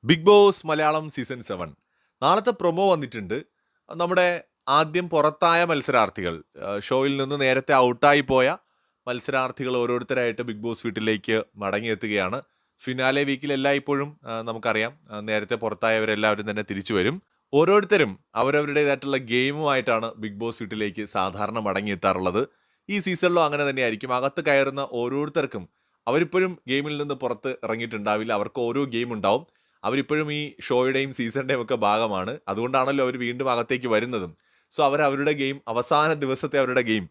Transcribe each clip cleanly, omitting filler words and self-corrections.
Big boss Malayalam season 7 നാളത്തെ promo വന്നിട്ടുണ്ട്. നമ്മുടെ ആദ്യം പുറത്തായ മത്സരാർത്ഥികൾ, ഷോയിൽ നിന്ന് നേരത്തെ ഔട്ടായി പോയ മത്സരാർത്ഥികൾ ഓരോരുത്തരായിട്ട് ബിഗ് ബോസ് വീട്ടിലേക്ക് മടങ്ങിയെത്തുകയാണ്. ഫിനാലെ വീക്കിൽ എല്ലായ്പ്പോഴും നമുക്കറിയാം, നേരത്തെ പുറത്തായവരെല്ലാവരും തന്നെ തിരിച്ചു വരും. ഓരോരുത്തരും അവരവരുടേതായിട്ടുള്ള ഗെയിമുമായിട്ടാണ് ബിഗ് ബോസ് വീട്ടിലേക്ക് സാധാരണ മടങ്ങിയെത്താറുള്ളത്. ഈ സീസണിലും അങ്ങനെ തന്നെയായിരിക്കും. അകത്ത് കയറുന്ന ഓരോരുത്തർക്കും അവരിപ്പോഴും ഗെയിമിൽ നിന്ന് പുറത്ത് ഇറങ്ങിയിട്ടുണ്ടാവില്ല. അവർക്ക് ഓരോ ഗെയിം ഉണ്ടാവും. അവരിപ്പോഴും ഈ ഷോയുടെയും സീസണിൻ്റെയും ഒക്കെ ഭാഗമാണ്. അതുകൊണ്ടാണല്ലോ അവർ വീണ്ടും അകത്തേക്ക് വരുന്നതും. സോ അവരുടെ ഗെയിം, അവസാന ദിവസത്തെ അവരുടെ ഗെയിം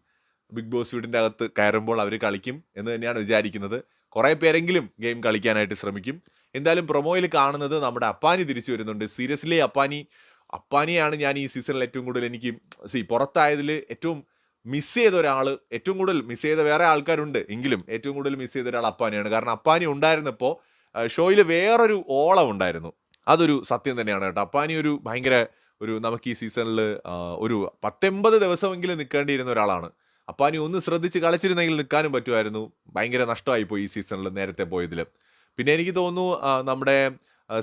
ബിഗ് ബോസ് വീടിൻ്റെ അകത്ത് കയറുമ്പോൾ അവർ കളിക്കും എന്ന് തന്നെയാണ് വിചാരിക്കുന്നത്. കുറേ പേരെങ്കിലും ഗെയിം കളിക്കാനായിട്ട് ശ്രമിക്കും. എന്തായാലും പ്രൊമോയിൽ കാണുന്നത് നമ്മുടെ അപ്പാനി തിരിച്ചു വരുന്നുണ്ട്. സീരിയസ്ലി അപ്പാനിയാണ് ഞാൻ ഈ സീസണിൽ ഏറ്റവും കൂടുതൽ എനിക്ക് പുറത്തായതിൽ ഏറ്റവും മിസ് ചെയ്ത ഒരാൾ. ഏറ്റവും കൂടുതൽ മിസ് ചെയ്ത വേറെ ആൾക്കാരുണ്ട്, എങ്കിലും ഏറ്റവും കൂടുതൽ മിസ് ചെയ്ത ഒരാൾ അപ്പാനിയാണ്. കാരണം അപ്പാനി ഉണ്ടായിരുന്നപ്പോൾ ഷോയിൽ വേറൊരു ഓളം ഉണ്ടായിരുന്നു. അതൊരു സത്യം തന്നെയാണ് കേട്ടോ. അപ്പാനി ഒരു ഭയങ്കര നമുക്ക് ഈ സീസണിൽ ഒരു 19 ദിവസമെങ്കിലും നിൽക്കേണ്ടിയിരുന്ന ഒരാളാണ്. അപ്പാനി ഒന്ന് ശ്രദ്ധിച്ച് കളിച്ചിരുന്നെങ്കിൽ നിൽക്കാനും പറ്റുമായിരുന്നു. ഭയങ്കര നഷ്ടമായി പോയി ഈ സീസണിൽ നേരത്തെ പോയതിൽ. പിന്നെ എനിക്ക് തോന്നുന്നു നമ്മുടെ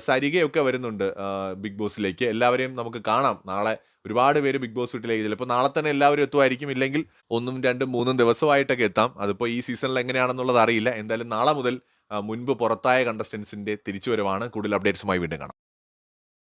സരികയൊക്കെ വരുന്നുണ്ട് ബിഗ് ബോസിലേക്ക്. എല്ലാവരെയും നമുക്ക് കാണാം. നാളെ ഒരുപാട് പേര് ബിഗ് ബോസ് വീട്ടിലേക്ക്. ചിലപ്പോൾ നാളെ തന്നെ എല്ലാവരും എത്തുമായിരിക്കും, ഇല്ലെങ്കിൽ 1, 2, 3 ദിവസമായിട്ടൊക്കെ എത്താം. അതിപ്പോൾ ഈ സീസണിൽ എങ്ങനെയാണെന്നുള്ളത് അറിയില്ല. എന്തായാലും നാളെ മുതൽ മുൻപ് പുറത്തായ കണ്ടസ്റ്റൻസിൻ്റെ തിരിച്ചുവരവാണ്. കൂടുതൽ അപ്ഡേറ്റ്സുമായി വീണ്ടും കാണാം.